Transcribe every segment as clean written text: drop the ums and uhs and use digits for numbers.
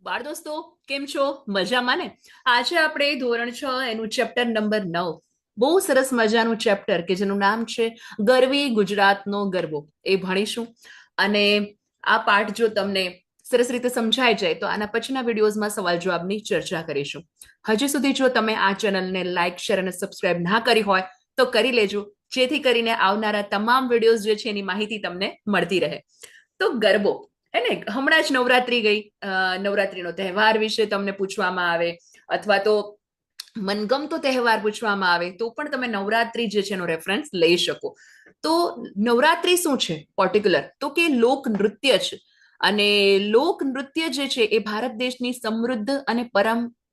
બાળ દોસ્તો, કેમ છો? મજામાં ને? આજે આપણે ધોરણ 6 એનું ચેપ્ટર નંબર 9, બહુ સરસ મજાનું ચેપ્ટર કે જેનું નામ છે ગરવી ગુજરાતનો ગરબો, એ ભણીશું. અને આ પાઠ જો તમને સરસ રીતે સમજાઈ જાય તો આના પછીના વિડીયોઝમાં સવાલ જવાબની ચર્ચા કરીશું. હજી સુધી જો તમે આ ચેનલને લાઈક, શેર અને સબસ્ક્રાઇબ ના કરી હોય તો કરી લેજો, જેથી કરીને આવનારા તમામ વિડીયોઝ જે છે એની માહિતી તમને મળતી રહે. તો ગરબો, હે ને, હમણાં જ નવરાત્રી ગઈ. નવરાત્રીનો તહેવાર વિશે તમને પૂછવામાં આવે અથવા તો મનગમતો તહેવાર પૂછવામાં આવે તો પણ તમે નવરાત્રી જે છે એનો રેફરન્સ લઈ શકો. તો નવરાત્રી શું છે પર્ટિક્યુલર? તો કે લોક નૃત્ય છે. અને લોક નૃત્ય જે છે એ ભારત દેશની સમૃદ્ધ અને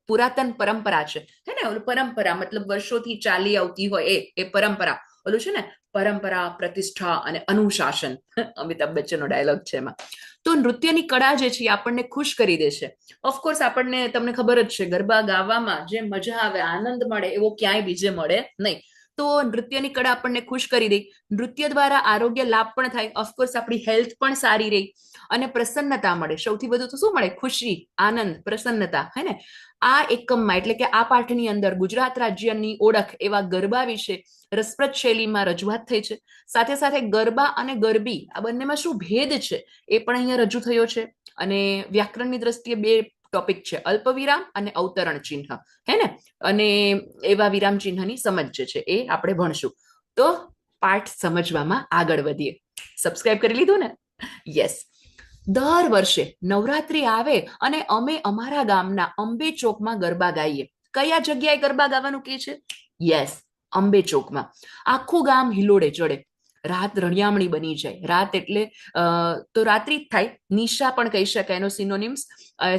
પુરાતન પરંપરા છે. હે ને, પરંપરા મતલબ વર્ષોથી ચાલી આવતી હોય એ પરંપરા. ઓલું છે ને, પરંપરા, પ્રતિષ્ઠા અને અનુશાસન, અમિતાભ બચ્ચનનો ડાયલોગ છે એમાં. તો નૃત્યની કળા જે છે આપણને ખુશ કરી દે છે. ઓફકોર્સ આપણને, તમને ખબર જ છે, ગરબા ગાવામાં જે મજા આવે, આનંદ મળે એવો ક્યાંય બીજે મળે નહીં. તો નૃત્યની કળા આપણને ખુશ કરી દે. નૃત્ય દ્વારા આરોગ્ય લાભ પણ થાય. ઓફકોર્સ આપણી હેલ્થ પણ સારી રહી અને પ્રસન્નતા મળે. સૌથી વધુ તો શું મળે? ખુશી, આનંદ, પ્રસન્નતા. હે ને, આ એકમમાં એટલે કે આ પાઠની અંદર ગુજરાત રાજ્યની ઓળખ એવા ગરબા વિશે રસપ્રદ શૈલીમાં રજૂઆત થઈ છે. સાથે સાથે ગરબા અને ગરબી આ બંનેમાં શું ભેદ છે એ પણ અહીંયા રજૂ થયો છે. અને વ્યાકરણની દ્રષ્ટિએ બે ટોપિક છે, અલ્પવિરામ અને અવતરણ ચિહ્ન. હે ને, અને એવા વિરામ ચિહ્નની સમજ જે છે એ આપણે ભણશું. તો પાઠ સમજવામાં આગળ વધીએ. સબસ્ક્રાઇબ કરી લીધું ને? યસ. દર વર્ષે નવરાત્રી આવે અને અમે અમારા ગામના અંબે ચોકમાં ગરબા ગાઈએ. કયા જગ્યાએ ગરબા ગાવાનું કે છે? યસ, અંબે ચોકમાં. આખું ગામ હિલોડે ચડે. રાત રણિયામણી બની જાય. રાત એટલે તો રાત્રિ જ થાય, નિશા પણ કહી શકાય, એનો સિનોનિમ્સ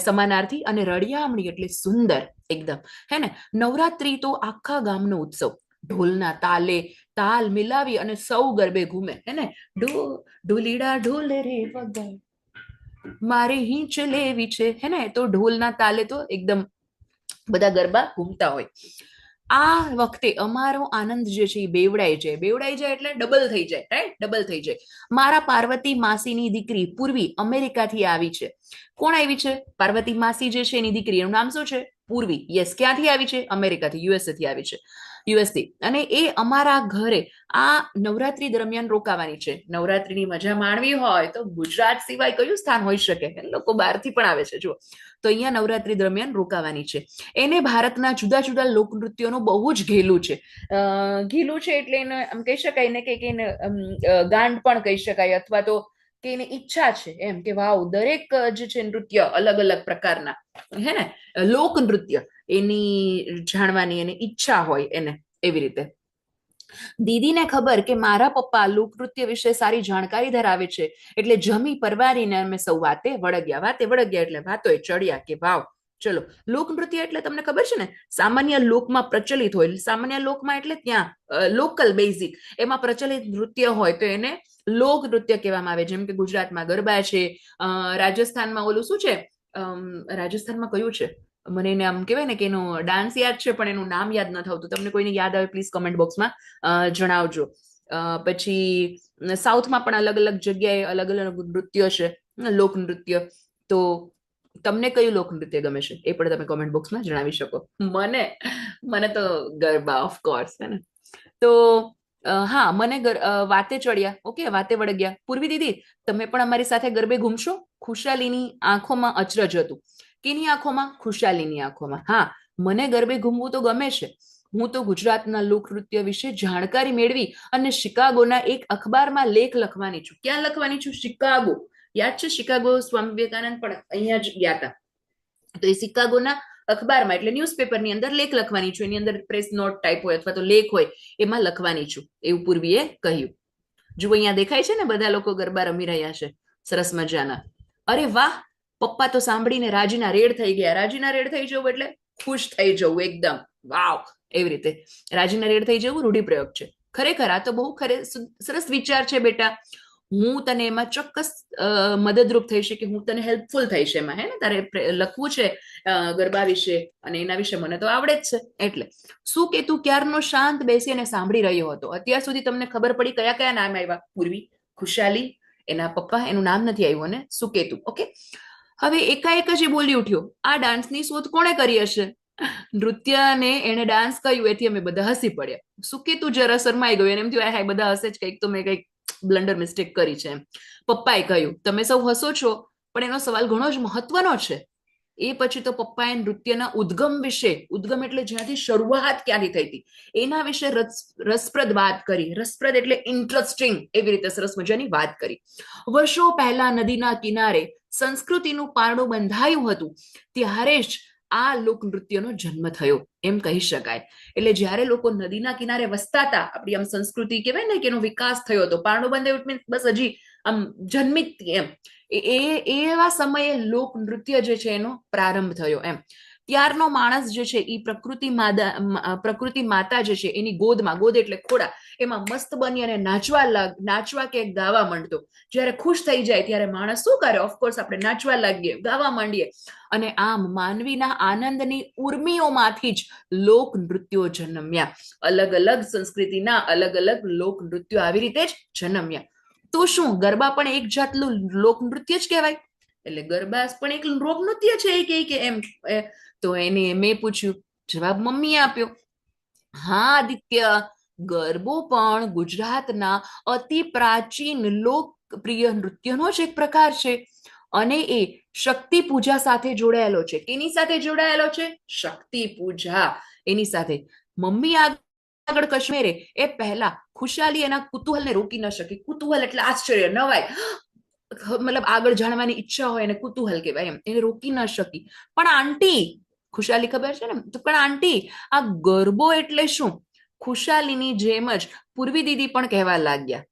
સમાનાર્થી. અને રળિયામણી એટલે સુંદર એકદમ. હે ને, નવરાત્રી તો આખા ગામનો ઉત્સવ. ઢોલના તાલે તાલ મિલાવી અને સૌ ગરબે ઘૂમે. હે ને, ઢોલીડા ઢોલે રે વગાડ, મારે હિંચ લેવી છે. હે ને, તો ઢોલના તાલે તો એકદમ બધા ગરબા ઘૂમતા હોય. આ વખતે અમારો આનંદ જે છે એ બેવડાઈ જાય. બેવડાઈ જાય એટલે ડબલ થઈ જાય, રાઈટ? ડબલ થઈ જાય. મારા પાર્વતી માસીની દીકરી પૂર્વી અમેરિકાથી આવી છે. કોણ આવી છે? પાર્વતી માસી જે છે એની દીકરી, એનું નામ શું છે? પૂર્વી. યસ, ક્યાંથી આવી છે? અમેરિકાથી, યુએસએ થી આવી છે. યુએસથી. અને એ અમારા ઘરે આ નવરાત્રી દરમિયાન રોકાવાની છે. નવરાત્રીની મજા માણવી હોય તો ગુજરાત સિવાય કયું સ્થાન હોઈ શકે? લોકો બહારથી પણ આવે છે, જુઓ. તો અહીંયા નવરાત્રી દરમિયાન રોકાવાની છે. એને ભારતના જુદા જુદા લોકનૃત્યોનું બહુ જ ઘેલું છે. ઘેલું છે એટલે એને આમ કહી શકાય ને કે એને ગાંડ પણ કહી શકાય, અથવા તો કે એને ઈચ્છા છે એમ કે વાવ, દરેક જે છે નૃત્ય અલગ અલગ પ્રકારના, હે ને, લોક નૃત્ય એની જાણવાની એને ઈચ્છા હોય એને, એવી રીતે. દીદીને ખબર કે મારા પપ્પા લોકનૃત્ય વિશે સારી જાણકારી ધરાવે છે, એટલે જમી પરવારીને અમે સૌ વાતે વળગ્યા. વાતે વળગ્યા એટલે વાતોએ ચડ્યા કે ભાવ. ચલો, લોકનૃત્ય એટલે તમને ખબર છે ને, સામાન્ય લોકમાં પ્રચલિત હોય. સામાન્ય લોકમાં એટલે ત્યાં લોકલ બેઝિક એમાં પ્રચલિત નૃત્ય હોય તો એને લોક નૃત્ય કહેવામાં આવે. જેમ કે ગુજરાતમાં ગરબા છે, રાજસ્થાનમાં ઓલું શું છે, રાજસ્થાનમાં કયું છે, મને એને આમ કહેવાય ને કે એનો ડાન્સ યાદ છે પણ એનું નામ યાદ ન થતું. તમને કોઈને યાદ આવે પ્લીઝ કમેન્ટ બોક્સમાં જણાવજો. પછી સાઉથમાં પણ અલગ અલગ જગ્યાએ અલગ અલગ નૃત્ય છે, લોક નૃત્ય. તો તમને કયું લોક નૃત્ય ગમે છે એ પણ તમે કોમેન્ટ બોક્સમાં જણાવી શકો. મને મને તો ગરબા, ઓફકોર્સ. હે ને, તો હા, મને વાતે ચડ્યા, ઓકે, વાતે વળગ્યા. પૂર્વી દીદી, તમે પણ અમારી સાથે ગરબે ઘૂમશો? ખુશાલીની આંખોમાં અચરજ હતું. કેની આંખોમાં? ખુશાલીની આંખોમાં. હા, મને ગરબે ઘૂમવું તો ગમે છે. હું તો ગુજરાતના લોકનૃત્ય વિશે જાણકારી મેળવી અને શિકાગોના એક અખબારમાં લેખ લખવાની છું. ક્યાં લખવાની છું? શિકાગો. યાદ છે શિકાગો? સ્વામી વિવેકાનંદ પણ અહીંયા જ ગયા હતા. તો એ શિકાગોના અખબારમાં એટલે ન્યૂઝપેપરની અંદર લેખ લખવાની છું. એની અંદર પ્રેસ નોટ ટાઈપ હોય અથવા તો લેખ હોય, એમાં લખવાની છું, એવું પૂર્વીએ કહ્યું. જુઓ, અહીંયા દેખાય છે ને, બધા લોકો ગરબા રમી રહ્યા છે, સરસ મજાના. અરે વાહ, પપ્પા તો સાંભળીને રાજીના રેડ થઈ ગયા. રાજીના રેડ થઈ જવું એટલે ખુશ થઈ જવું એકદમ, વાવ, એવી રીતે. રાજીના રેડ થઈ જવું રૂઢિપ્રયોગ છે. ખરેખર આ તો બહુ સરસ વિચાર છે બેટા. હું તને એમાં ચોક્કસ મદદરૂપ થઈ શકે, હું તને હેલ્પફુલ થઈશ એમાં. હે ને, તારે લખવું છે ગરબા વિશે અને એના વિશે મને તો આવડે જ છે. એટલે શું કે તું ક્યારનો શાંત બેસી અને સાંભળી રહ્યો હતો. અત્યાર સુધી તમને ખબર પડી કયા કયા નામ આવ્યા? પૂર્વી, ખુશાલી, એના પપ્પા, એનું નામ નથી આવ્યું, ને સુકેતુ. ઓકે, હવે એકાએક જ એ બોલી ઉઠ્યો, આ ડાન્સની શોધ કોણે કરી હશે? નૃત્યને એને ડાન્સ કહ્યું એથી અમે બધા હસી પડ્યા. સુકેતુ જરા શરમાઈ ગયો, એને એમ થયું હાય બધા હસે જ, કંઈક તો મેં કંઈક બ્લન્ડર મિસ્ટેક કરી છે. પપ્પાએ કહ્યું, તમે સૌ હસો છો પણ એનો સવાલ ઘણો જ મહત્વનો છે. એ પછી તો પપ્પાએ નૃત્યના ઉદ્ગમ વિશે, ઉદ્ગમ એટલે જ્યાંથી શરૂઆત ક્યાંથી થઈ હતી એના વિશે રસપ્રદ વાત કરી. રસપ્રદ એટલે ઇન્ટરેસ્ટિંગ, એવી રીતે સરસ મજાની વાત કરી. વર્ષો પહેલા નદીના કિનારે સંસ્કૃતિનું પારણું બંધાયું હતું, ત્યારે જ આ લોકનૃત્યનો જન્મ થયો એમ કહી શકાય. એટલે જ્યારે લોકો નદીના કિનારે વસતા હતા, આપણી આમ સંસ્કૃતિ કહેવાય ને કે એનો વિકાસ થયો હતો, પારણું બંધાયું મીન્સ બસ હજી આમ જન્મિત એમ, એવા સમયે લોક નૃત્ય જે છે એનો પ્રારંભ થયો એમ. ત્યારનો માણસ જે છે એ પ્રકૃતિ માતા જે છે એની ગોદમાં, ગોદ એટલે ખોડા, એમાં મસ્ત બની અને નાચવા કે ગાવા માંડતો. જ્યારે ખુશ થઈ જાય ત્યારે માણસ શું કરે? ઓફકોર્સ આપણે નાચવા લાગીએ, ગાવા માંડીએ. અને આમ માનવીના આનંદની ઉર્મિઓમાંથી જ લોક નૃત્યો જન્મ્યા. અલગ અલગ સંસ્કૃતિના અલગ અલગ લોક નૃત્યો આવી રીતે જ જન્મ્યા. તો શું ગરબા પણ એક જાતનું લોકનૃત્ય જ કહેવાય? એટલે ગરબા પણ એક લોકનૃત્ય છે કે એમ? તો એને મેં પૂછ્યું, જવાબ મમ્મીએ આપ્યો, હા આદિત્ય, ગરબો પણ ગુજરાતના અતિ પ્રાચીન લોકપ્રિય નૃત્યનો જ એક પ્રકાર છે. અને એ શક્તિ પૂજા સાથે જોડાયેલો છે. કેની સાથે જોડાયેલો છે? શક્તિ પૂજા, એની સાથે. મમ્મી આગળ કાશ્મીરે એ પહેલા ખુશાલી એના કુતૂહલને રોકી ન શકી. કુતૂહલ એટલે આશ્ચર્ય, નવાઈ, મતલબ આગળ જાણવાની ઈચ્છા હોય એને કુતૂહલ કહેવાય એમ. એને રોકી ન શકી. પણ આંટી, ખુશાલી ખબર છે ને, તો પણ આંટી આ ગરબો એટલે શું? ખુશાલીની જેમ જ પૂર્વી દીદી પણ કહેવા લાગ્યા,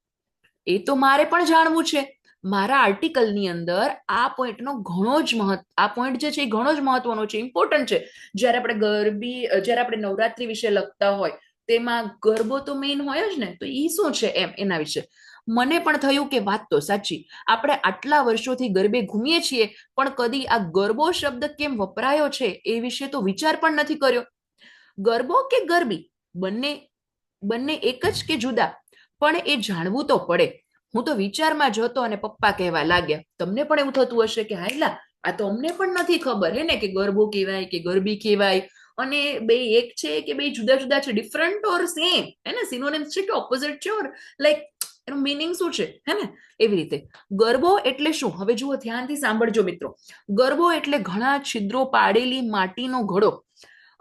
એ તો મારે પણ જાણવું છે. મારા આર્ટિકલની અંદર આ પોઈન્ટનો ઘણો જ આ પોઈન્ટ જે છે એ ઘણો જ મહત્વનો છે, ઇમ્પોર્ટન્ટ છે. જ્યારે આપણે નવરાત્રી વિશે લખતા હોય તેમાં ગરબો તો મેઇન હોય જ ને, તો એ શું છે એમ, એના વિશે મને પણ થયું કે વાત તો સાચી. આપણે આટલા વર્ષોથી ગરબે ઘૂમીએ છીએ પણ કદી આ ગરબો શબ્દ કેમ વપરાયો છે એ વિશે તો વિચાર પણ નથી કર્યો. ગરબો કે ગરબી, બંને બંને એક જ કે જુદા? પણ એ જાણવું તો પડે. હું તો વિચારમાં જ હતો અને પપ્પા કહેવા લાગ્યા, તમને પણ એવું થતું હશે કે હાયલા આ તો અમને પણ નથી ખબર હે ને કે ગરબો કહેવાય કે ગરબી કહેવાય, અને બે એક છે કે બે જુદા જુદા છે, ડિફરન્ટ ઓર સેમ, હે ને? સિનોનિમ્સ છે કે ઓપોઝિટ છે, ઓર લાઈક એનું મીનિંગ શું છે, હે ને? એવી રીતે ગરબો એટલે શું? હવે જુઓ, ધ્યાનથી સાંભળજો મિત્રો. ગરબો એટલે ઘણા છિદ્રો પાડેલી માટીનો ઘડો,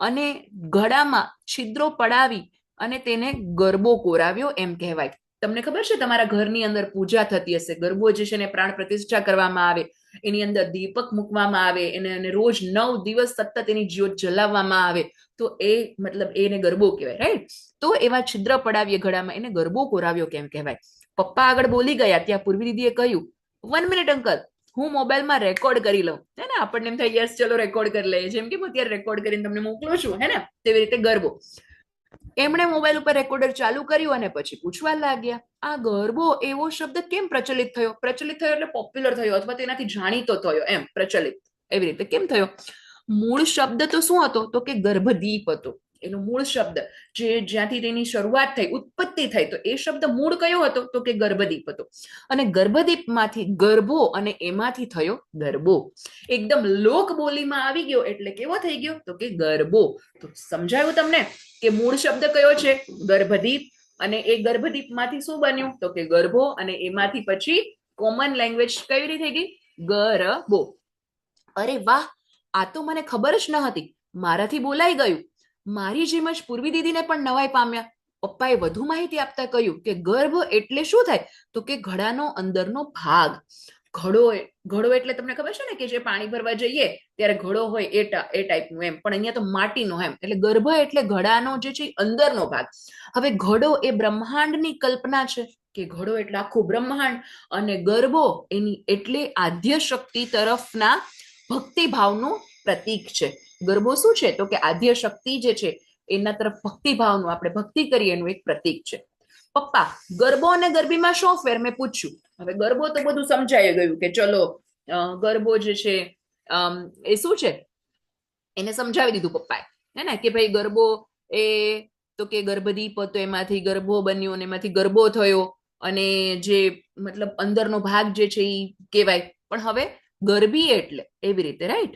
અને ઘડામાં છિદ્રો પડાવી અને તેને ગરબો કોરાવ્યો એમ કહેવાય. તમને ખબર છે તમારા ઘરની અંદર પૂજા થતી હશે, ગરબો જે છે ને પ્રાણ પ્રતિષ્ઠા કરવામાં આવે, એની અંદર દીપક મૂકવામાં આવે, એને રોજ 9 દિવસ સતત એની જ્યોત જલાવવામાં આવે, તો એ મતલબ એને ગરબો કહેવાય, રાઈટ? તો એવા છિદ્ર પડાવીએ ઘડામાં, એને ગરબો કોરાવ્યો કેમ કહેવાય. પપ્પા આગળ બોલી ગયા ત્યાં પૂર્વી દીદીએ કહ્યું, 1 મિનિટ અંકલ, હું મોબાઈલમાં રેકોર્ડ કરી લઉં. હે ને? આપણને એમ થાય યસ ચલો રેકોર્ડ કરી લઈએ, જેમ કે હું અત્યારે રેકોર્ડ કરીને તમને મોકલું છું, હે ને? તેવી રીતે ગરબો. એમણે મોબાઈલ ઉપર રેકોર્ડર ચાલુ કર્યું અને પછી પૂછવા લાગ્યા, આ ગરબો એવો શબ્દ કેમ પ્રચલિત થયો? પ્રચલિત થયો એટલે પોપ્યુલર થયો અથવા તેનાથી જાણીતો થયો એમ, પ્રચલિત એવી રીતે કેમ થયો? મૂળ શબ્દ તો શું હતો? તો કે ગર્ભદીપ હતો. એનો મૂળ શબ્દ જે જ્યાંથી તેની શરૂઆત થઈ, ઉત્પત્તિ થઈ, તો એ શબ્દ મૂળ કયો હતો? તો કે ગર્ભદીપ હતો. અને ગર્ભદીપમાંથી ગર્ભો અને એમાંથી થયો ગરબો. એકદમ લોક બોલીમાં આવી ગયો એટલે કેવો થઈ ગયો? તો કે ગરબો. તો સમજાયું તમને કે મૂળ શબ્દ કયો છે? ગર્ભદીપ. અને એ ગર્ભદીપમાંથી શું બન્યું? તો કે ગરબો. અને એમાંથી પછી કોમન લેંગ્વેજ કઈ રીતે થઈ ગઈ? ગરબો. અરે વાહ, આ તો મને ખબર જ ન હતી, મારાથી બોલાઈ ગયું. મારી જેમ જ પૂર્વી દીદીને પણ નવાઈ પામ્યા. પપ્પાએ વધુ માહિતી આપતા કહ્યું કે ગર્ભ એટલે શું થાય? તો કે ઘડાનો અંદરનો ભાગ. ઘડો એટલે તમને ખબર છે ને કે જે પાણી ભરવા જઈએ ત્યારે ઘડો હોય એ ટાઈપનું એમ, પણ અહીંયા તો માટીનો એમ. એટલે ગર્ભ એટલે ઘડાનો જે છે અંદરનો ભાગ. હવે ઘડો એ બ્રહ્માંડની કલ્પના છે, કે ઘડો એટલે આખું બ્રહ્માંડ, અને ગરબો એની એટલે આદ્ય શક્તિ તરફના ભક્તિભાવનું પ્રતીક છે. ગરબો શું છે? તો કે આદ્ય શક્તિ જે છે એના તરફ ભક્તિભાવનું, આપણે ભક્તિ કરીએ એનું એક પ્રતીક છે. પપ્પા, ગરબો અને ગરબીમાં શું ફેર? મેં પૂછ્યું. હવે ગરબો તો બધું સમજાઈ ગયું કે ચલો ગરબો જે છે એ શું છે એને સમજાવી દીધું પપ્પાએ, હે ને? કે ભાઈ ગરબો એ તો કે ગર્ભદીપ હતો, એમાંથી ગરબો બન્યો અને એમાંથી ગરબો થયો, અને જે મતલબ અંદરનો ભાગ જે છે એ કહેવાય. પણ હવે ગરબી એટલે એવી રીતે, રાઈટ?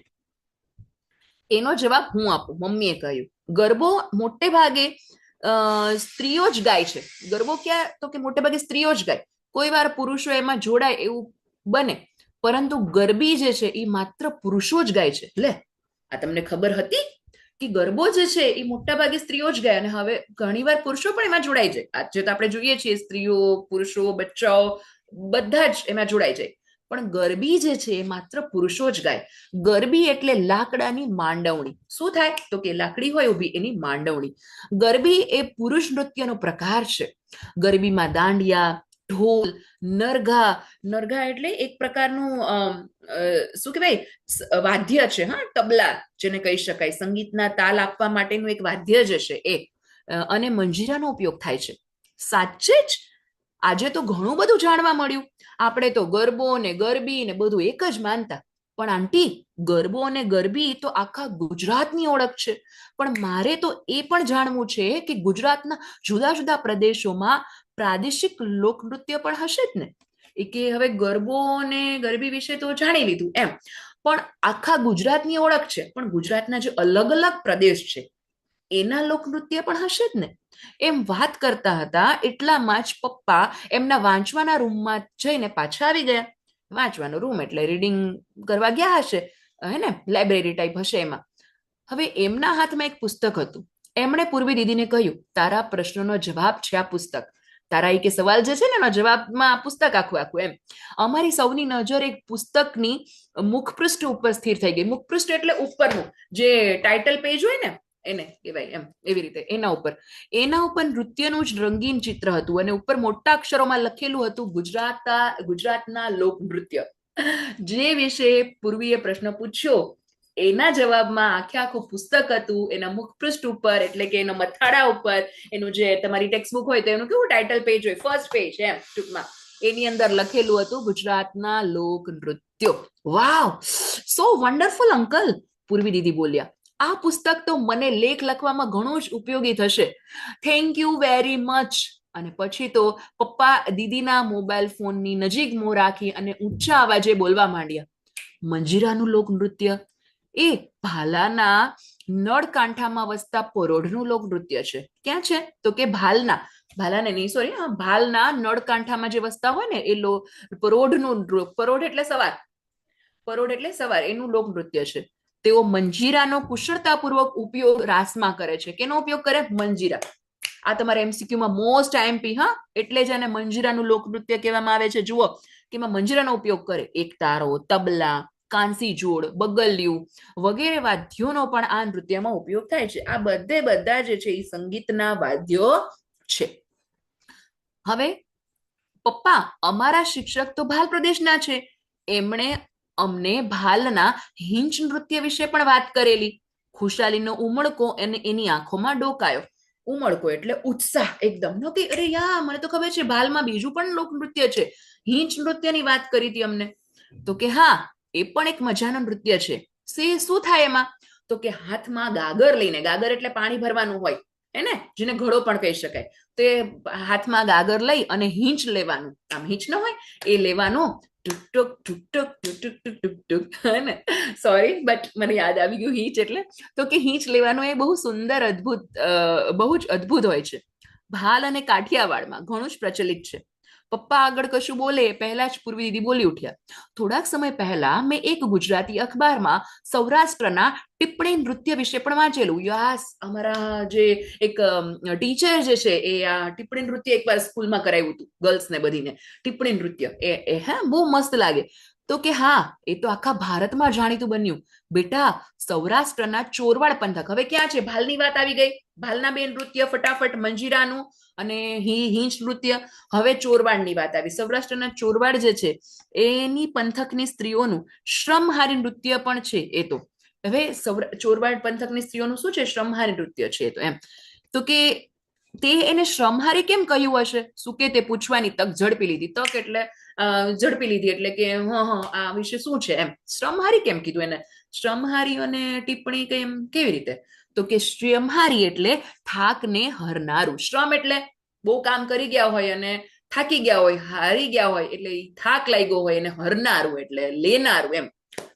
એનો જવાબ હું આપું. મમ્મીએ કહ્યું ગરબો મોટે ભાગે સ્ત્રીઓ જ ગાય છે. ગરબો ક્યાં? તો કે મોટે ભાગે સ્ત્રીઓ જ ગાય, કોઈ વાર પુરુષો એમાં જોડાય એવું બને, પરંતુ ગરબી જે છે એ માત્ર પુરુષો જ ગાય છે. લે, આ તમને ખબર હતી કે ગરબો જે છે એ મોટા ભાગે સ્ત્રીઓ જ ગાય, અને હવે ઘણીવાર પુરુષો પણ એમાં જોડાઈ જાય. આજે તો આપણે જોઈએ છીએ સ્ત્રીઓ, પુરુષો, બચ્ચાઓ બધા જ એમાં જોડાઈ જાય, પણ ગરબી જે છે એ માત્ર પુરુષો જ ગાય. ગરબી એટલે લાકડાની માંડવણી. શું થાય? તો કે લાકડી હોય ઊભી, એની માંડવણી. ગરબી એ પુરુષ નૃત્યનો પ્રકાર છે. ગરબીમાં દાંડિયા, ઢોલ, નરઘા. નરઘા એટલે એક પ્રકારનું શું કહેવાય, વાદ્ય છે. હા, તબલા જેને કહી શકાય, સંગીતના તાલ આપવા માટેનું એક વાદ્ય જ છે એ. અને મંજીરાનો ઉપયોગ થાય છે. સાચે જ આજે તો ઘણું બધું જાણવા મળ્યું. આપણે તો ગરબો ને ગરબી ને બધું એક જ માનતા, પણ આંટી, ગરબો અને ગરબી તો આખા ગુજરાતની ઓળખ છે. પણ મારે તો એ પણ જાણવું છે કે ગુજરાતના જુદા જુદા પ્રદેશોમાં પ્રાદેશિક લોકનૃત્ય પણ હશે જ ને. એ કે હવે ગરબો ને ગરબી વિશે તો જાણી લીધું એમ, પણ આખા ગુજરાતની ઓળખ છે, પણ ગુજરાતના જે અલગ અલગ પ્રદેશ છે એના લોકનૃત્ય પણ હશે જ ને. એમ વાત કરતા હતા એટલામાં જ પપ્પા એમના વાંચવાના રૂમમાં જઈને પાછા આવી ગયા. વાંચવાનો રૂમ એટલે રીડિંગ કરવા ગયા હશે, હે ને, લાઇબ્રેરી ટાઈપ હશે એમાં. હવે એમના હાથમાં એક પુસ્તક હતું. એમણે પૂર્વી દીદીને કહ્યું, તારા પ્રશ્નનો જવાબ છે આ પુસ્તક. તારા એ કે સવાલ જે છે ને એનો જવાબમાં પુસ્તક આખું આખું એમ. અમારી સૌની નજર એક પુસ્તકની મુખપૃષ્ઠ ઉપર સ્થિર થઈ ગઈ. મુખપૃષ્ઠ એટલે ઉપરનું જે ટાઇટલ પેજ હોય ને એને કહેવાય એમ, એવી રીતે એના ઉપર નૃત્યનું જ રંગીન ચિત્ર હતું, અને ઉપર મોટા અક્ષરોમાં લખેલું હતું ગુજરાતના લોક નૃત્ય. જે વિશે પૂર્વીએ પ્રશ્ન પૂછ્યો એના જવાબમાં આખે આખું પુસ્તક હતું. એના મુખપૃષ્ઠ ઉપર એટલે કે એના મથાળા ઉપર, એનું જે તમારી ટેક્સ્ટબુક હોય તો એનું કેવું ટાઇટલ પેજ હોય, ફર્સ્ટ પેજ એમ ટૂંકમાં, એની અંદર લખેલું હતું ગુજરાતના લોક નૃત્યો. વાવ, સો વન્ડરફુલ અંકલ, પૂર્વી દીદી બોલ્યા. આ પુસ્તક તો મને લેખ લખવામાં ઘણું જ ઉપયોગી થશે. Thank you very much. અને પછી તો પપ્પા દીદીના મોબાઈલ ફોનની નજીક મોં રાખી અને ઊંચા અવાજે બોલવા માંડ્યા, મંજીરાનું લોક નૃત્ય એ ભાલાના નળકાંઠામાં વસતા પરોઢનું લોક નૃત્ય છે. ક્યાં છે? તો કે ભાલને નહીં, સોરી, ભાલના નળકાંઠામાં જે વસતા હોય ને એ પરોઢનું, પરોઢ એટલે સવાર, પરોઢ એટલે સવાર, એનું લોક નૃત્ય છે. તેઓ મંજીરાનો કુશળતાપૂર્વક ઉપયોગ રાસમાં કરે છે. કેનો ઉપયોગ કરે? મંજીરા. આ તમારા એમસીક્યુમાં મોસ્ટ આઈએમપી. હા, એટલે જ આને મંજીરાનું લોકનૃત્ય કહેવામાં આવે છે. જુઓ કે એમાં મંજીરાનો ઉપયોગ કરે. એક તારો, તબલા, કાંસી જોડ, બગલિયું વગેરે વાદ્યોનો પણ આ નૃત્યમાં ઉપયોગ થાય છે. આ બધા જે છે એ સંગીતના વાદ્યો છે. હવે પપ્પા, અમારા શિક્ષક તો ભાલ પ્રદેશના છે. એમણે અમને ભાલના હિંચ નૃત્ય વિશે પણ વાત કરેલી. ખુશાલીનો ઉમળકો અને એની આંખોમાં ડોકાયો. ઉમળકો એટલે ઉત્સાહ એકદમ, નો કે અરે યા, મને તો ખબર છે ભાલમાં બીજું પણ લોક નૃત્ય છે. હિંચ નૃત્યની વાત કરી હતી અમને. તો કે હા, એ પણ એક મજાનું નૃત્ય છે. શું થાય એમાં? તો કે હાથમાં ગાગર લઈને, ગાગર એટલે પાણી ભરવાનું હોય એને, જેને ઘડો પણ કહી શકાય, તે હાથમાં ગાગર લઈ અને હિંચ લેવાનું. આમ હિંચ ન હોય એ લેવાનું, ટુક ટુક ટુક ટુક ટુક ટુક ટુક ટુક, ને સોરી બટ મને યાદ આવી ગયું હિંચ એટલે. તો કે હિંચ લેવાનું એ બહુ સુંદર, અદ્ભુત, બહુ જ અદ્ભુત હોય છે. ભાલ અને કાઠિયાવાડમાં ઘણું જ પ્રચલિત છે. પપ્પા આગળ કશું બોલે પહેલા જ પૂર્વી દીદી બોલી ઉઠ્યા, થોડાક સમય પહેલા મેં એક ગુજરાતી અખબારમાં સૌરાષ્ટ્રના ટિપ્પણી નૃત્ય વિશે પણ વાંચેલું. યસ, અમારા જે એક ટીચર જે છે એ આ ટિપ્પણી નૃત્ય એકવાર સ્કૂલમાં કરાવ્યું હતું ગર્લ્સને બધીને. ટિપ્પણી નૃત્ય એ હા, બહુ મસ્ત લાગે. તો કે હા, એ તો આખા ભારતમાં જાણીતું બન્યું. બેટા, સૌરાષ્ટ્રના ચોરવાડ પંથક, હવે ક્યાં છે? ભાલની વાત આવી ગઈ. ભાલના બે નૃત્ય ફટાફટ, મંજીરાનું અને હિંચ નૃત્ય. હવે ચોરવાડની વાત આવી. સૌરાષ્ટ્રના ચોરવાડ જે છે એની પંથકની સ્ત્રીઓનું શ્રમહારી નૃત્ય પણ છે એ તો. હવે ચોરવાડ પંથકની સ્ત્રીઓનું શું છે? શ્રમહારી નૃત્ય છે તો એમ. તો કે તે એને શ્રમહારી કેમ કહ્યું હશે? શું કે તે પૂછવાની તક ઝડપી લીધી. તક એટલે ઝડપી લીધી એટલે કે આ વિશે શું છે એમ. શ્રમહારી કેમ કીધું એને? શ્રમહારી અને ટિપ્પણી કેવી રીતે? તો કે શ્રમહારી એટલે થાકને હરનારું. શ્રમ એટલે બહુ કામ કરી ગયા હોય અને થાકી ગયા હોય, હારી ગયા હોય એટલે થાક લાગ્યો હોય, એને હરનારું એટલે લેનારું એમ.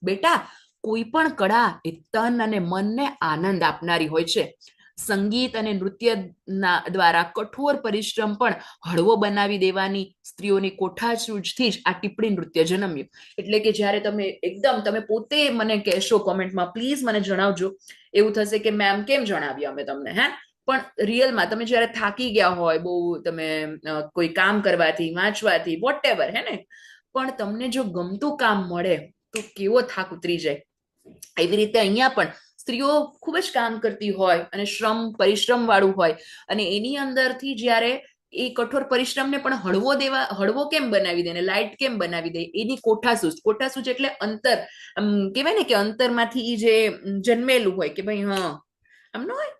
બેટા, કોઈ પણ કળા એ તન અને મનને આનંદ આપનારી હોય છે. સંગીત અને નૃત્યના દ્વારા કઠોર પરિશ્રમ પણ હળવો બનાવી દેવાની સ્ત્રીઓની કોઠાસૂઝથી જ આ ટિપ્પણી નૃત્ય જન્મ્યું. એટલે કે જ્યારે તમે એકદમ તમે પોતે મને કહેશો કોમેન્ટમાં, પ્લીઝ મને જણાવજો. એવું થશે કે મેમ કેમ જણાવ્યા અમે તમને, હે? પણ રિયલમાં તમે જ્યારે થાકી ગયા હોય બહુ, તમે કોઈ કામ કરવાથી, વાંચવાથી, વોટ એવર, હે ને, પણ તમને જો ગમતું કામ મળે તો કેવો થાક ઉતરી જાય. એવી રીતે અહીંયા પણ સ્ત્રીઓ ખૂબ જ કામ કરતી હોય અને પરિશ્રમ વાળું હોય, અને એની અંદરથી જ્યારે એ કઠોર પરિશ્રમને પણ હળવો કેમ બનાવી દે ને લાઇટ કેમ બનાવી દે, એની કોઠાસૂઝ એટલે અંતર, કહેવાય ને કે અંતરમાંથી જે જન્મેલું હોય કે ભાઈ હા આમ ન હોય,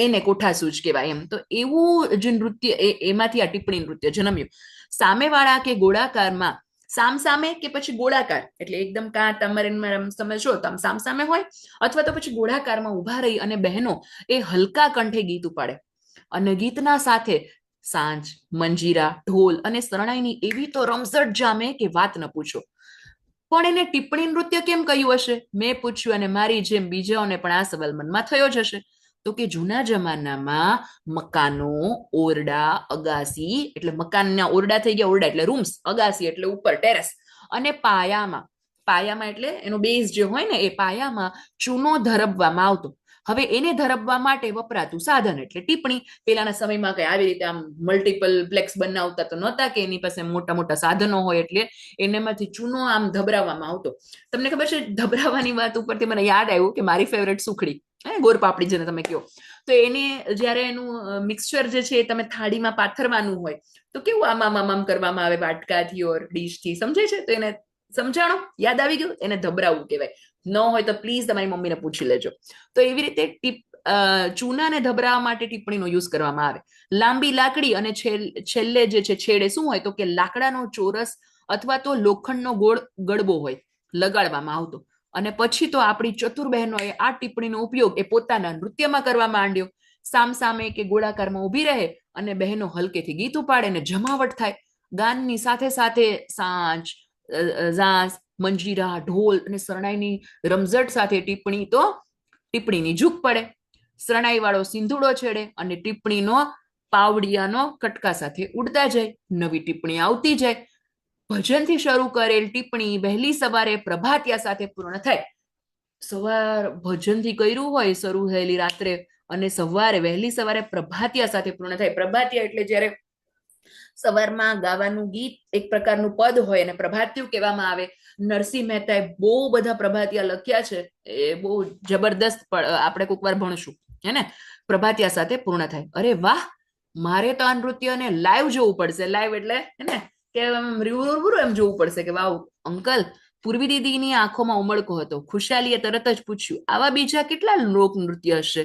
એને કોઠાસૂઝ કહેવાય એમ. તો એવું જે નૃત્ય એમાંથી આ ટિપ્પણી નૃત્ય જન્મ્યું. સામેવાળા કે ગોળાકારમાં, સામસામે કે પછી ગોળાકાર, એટલે એકદમ કાં તમારે તમે જો તમે સામસામે હોય અથવા તો પછી ગોળાકારમાં ઉભા રહી અને બહેનો એ હલકા કંઠે ગીત ઉપાડે, અને ગીતના સાથે સાંજ, મંજીરા, ઢોલ અને શરણાઈની એવી તો રમઝટ જામે કે વાત ન પૂછો. પણ એને ટિપ્પણી નૃત્ય કેમ કહ્યું હશે? મેં પૂછ્યું, અને મારી જેમ બીજાઓને પણ આ સવાલ મનમાં થયો જ હશે. તો કે જૂના જમાનામાં મકાનો, ઓરડા, અગાસી, એટલે મકાનના ઓરડા થઈ ગયા, ઓરડા એટલે રૂમ્સ, અગાસી એટલે ઉપર ટેરેસ, અને પાયામાં એટલે એનો બેઝ જે હોય ને, એ પાયામાં ચૂનો ધરબવામાં આવતો. હવે એને ધરબવા માટે વપરાતું સાધન એટલે ટિપ્પણી. પેલાના સમયમાં કઈ આવી રીતે આમ મલ્ટિપલ પ્લેક્સ બનાવતા તો નહોતા કે એની પાસે મોટા મોટા સાધનો હોય, એટલે એનામાંથી ચૂનો આમ ધબરાવવામાં આવતો. તમને ખબર છે, ધબરાવાની વાત ઉપરથી મને યાદ આવ્યું કે મારી ફેવરેટ સુખડી, ગોરપાપડી જેને તમે કહો, તો એને જ્યારે એનું મિક્સચર જે છે એ તમે થાળીમાં પાથરવાનું હોય તો કેવું આમ કરવામાં આવે વાટકાથી ઓર ડીશથી, સમજાય છે? તો એને સમજાણો, યાદ આવી ગયું? એને ધબરાવું કહેવાય. ન હોય તો પ્લીઝ તમારી મમ્મીને પૂછી લેજો. તો એવી રીતે ચૂનાને ધબરાવવા માટે ટિપ્પણીનો યુઝ કરવામાં આવે. લાંબી લાકડી અને છેલ્લે જે છે છેડે શું હોય તો કે લાકડાનો ચોરસ અથવા તો લોખંડનો ગોળ ગળબો હોય, લગાડવામાં આવતો. અને પછી તો આપણી ચતુર બહેનોએ આ ટિપ્પણીનો ઉપયોગ એ પોતાના નૃત્યમાં કરવા માંડ્યો. સામસામે કે ગોળાકારમાં ઊભી રહે અને બહેનો હલકેથી ગીત ઉપાડે ને જમાવટ થાય. ગાનની સાથે સાથે સાંજ, ઝાંઝ, મંજીરા, ઢોલ અને શરણાઈની રમઝટ સાથે ટિપ્પણીની ઝૂક પડે. શરણાઈ વાળો સિંધુડો છેડે અને ટિપ્પણીનો પાવડિયાનો કટકા સાથે ઉડતા જાય. નવી ટિપ્પણી આવતી જાય. ભજનથી શરૂ કરેલ ટિપ્પણી વહેલી સવારે પ્રભાતિયા સાથે પૂર્ણ થાય. સવાર ભજનથી કર્યું હોય શરૂ થયેલી રાત્રે, અને વહેલી સવારે પ્રભાતિયા સાથે પૂર્ણ થાય. પ્રભાતિયા એટલે જ્યારે સવારમાં ગાવાનું ગીત એક પ્રકારનું પદ હોય અને પ્રભાતિયું કહેવામાં આવે. નરસિંહ મહેતાએ બહુ બધા પ્રભાતિયા લખ્યા છે, એ બહુ જબરદસ્ત, આપણે કોઈક વાર ભણશું, હે ને. પ્રભાતિયા સાથે પૂર્ણ થાય. અરે વાહ, મારે તો આ નૃત્યને લાઈવ જોવું પડશે. લાઈવ એટલે હે ને કે એમ જોવું પડશે કે વાવ અંકલ. પૂર્વી દીદીની આંખોમાં ઉમળકો હતો. ખુશાલીએ તરત જ પૂછ્યું, આવા બીજા કેટલા લોક નૃત્ય હશે?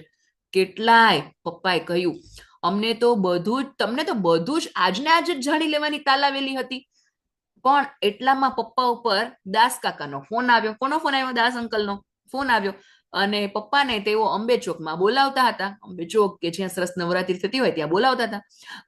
કેટલાય, પપ્પાએ કહ્યું. તમને તો બધું જ આજને આજ જ જાણી લેવાની તાલાવેલી હતી. પણ એટલામાં પપ્પા ઉપર દાસ કાકાનો ફોન આવ્યો. કોનો ફોન આવ્યો? દાસ અંકલનો ફોન આવ્યો. અને પપ્પાને તેઓ અંબે ચોકમાં બોલાવતા હતા. અંબે ચોક કે જ્યાં સરસ નવરાત્રી થતી હોય ત્યાં બોલાવતા હતા.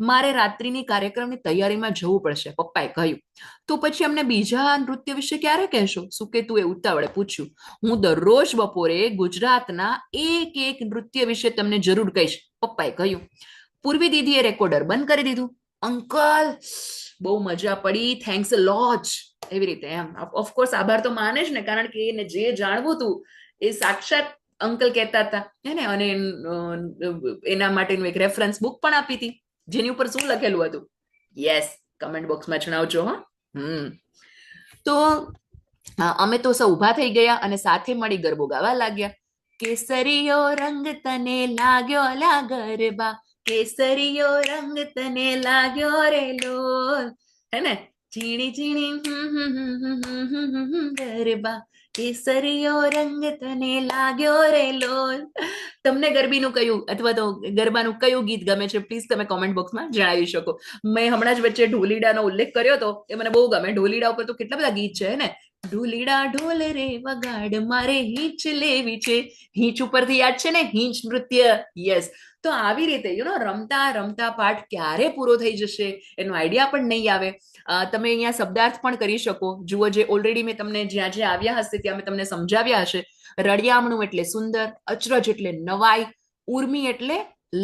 મારે રાત્રિની કાર્યક્રમની તૈયારીમાં જવું પડશે, પપ્પાએ કહ્યું. તો પછી અમને બીજા નૃત્ય વિશે ક્યારે કહેશો? સુકેતુએ ઉતાવળે પૂછ્યું. હું દરરોજ બપોરે ગુજરાતના એક નૃત્ય વિશે તમને જરૂર કહીશ, પપ્પાએ કહ્યું. પૂર્વી દીદીએ રેકોર્ડર બંધ કરી દીધું. અંકલ, બહુ મજા પડી, થેન્ક્સ અ લોટ. એવી રીતે એમ. ઓફકોર્સ આભાર તો માને જ ને, કારણ કે એને જે જાણવું હતું એ સાક્ષાત અંકલ કહેતા હતા, હે ને. અને એના માટેનું એક રેફરન્સ બુક પણ આપી હતી, જેની ઉપર શું લખેલું હતું? યસ, કમેન્ટ બોક્સમાં જણાવજો. હા, તો અમે તો સૌ ઉભા થઈ ગયા અને સાથે મળી ગરબો ગાવા લાગ્યા. કેસરીયો રંગ તને લાગ્યો લા ગરબા, કેસરીયો રંગ તને લાગ્યો રે લોલ, હે ને. ઝીણી ઝીણી ગરબા, કેસરીયો રંગ તને લાગ્યો રે લોલ. તમને ગરબીનું કયું અથવા તો ગરબાનું કયું ગીત ગમે છે? પ્લીઝ તમે કોમેન્ટ બોક્સમાં જણાવી શકો. મેં હમણાં જ વચ્ચે ઢોલીડાનો ઉલ્લેખ કર્યો હતો, એ મને બહુ ગમે. ઢોલીડા ઉપર તો કેટલા બધા ગીત છે, ને. ઢોલીડા ઢોલ રે વગાડ મારે હીંચ લેવી છે. હીંચ ઉપરથી યાદ છે ને, હીંચ નૃત્ય. યસ. તો આવી રીતે રમતા રમતા પાઠ ક્યારે પૂરો થઈ જશે એનો આઈડિયા પણ નહીં આવે. તમે અહીંયા શબ્દાર્થ પણ કરી શકો. જુઓ, જે ઓલરેડી મેં તમને જ્યાં જ્યાં આવ્યા હશે ત્યાં મેં તમને સમજાવ્યા હશે. રળિયામણું એટલે સુંદર, અચરજ એટલે નવાઈ, ઉર્મી એટલે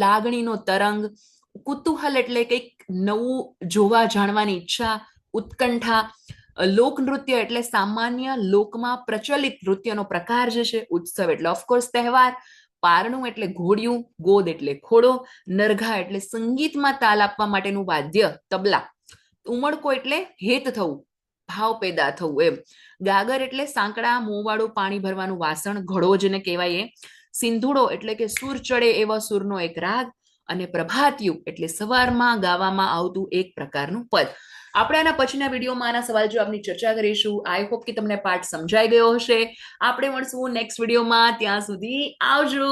લાગણીનો તરંગ, કુતૂહલ એટલે કંઈક નવું જોવા જાણવાની ઈચ્છા, ઉત્કંઠા, લોકનૃત્ય એટલે સામાન્ય લોકમાં પ્રચલિત નૃત્યનો પ્રકાર જે છે, ઉત્સવ એટલે ઓફકોર્સ તહેવાર, પારણું એટલે ઘોડિયું, ગોદ એટલે ઘોડો, નરઘા એટલે સંગીતમાં તાલ આપવા માટેનું વાદ્ય તબલા, ઉમળકો એટલે હેત થવું, ભાવ પેદા થવું એમ, ગાગર એટલે સાંકડા મોંવાળું પાણી ભરવાનું વાસણ, ઘડો જેને કહેવાય એ, સિંધુડો એટલે કે સૂર ચડે એવા સૂરનો એક રાગ, અને પ્રભાતિયું એટલે સવારમાં ગાવામાં આવતું એક પ્રકારનું પદ. આપણે આના પછીના વિડીયોમાં આના સવાલ જવાબની ચર્ચા કરીશું. આઈ હોપ કે તમને પાઠ સમજાઈ ગયો હશે. આપણે મળશું નેક્સ્ટ વિડીયોમાં. ત્યાં સુધી આવજો.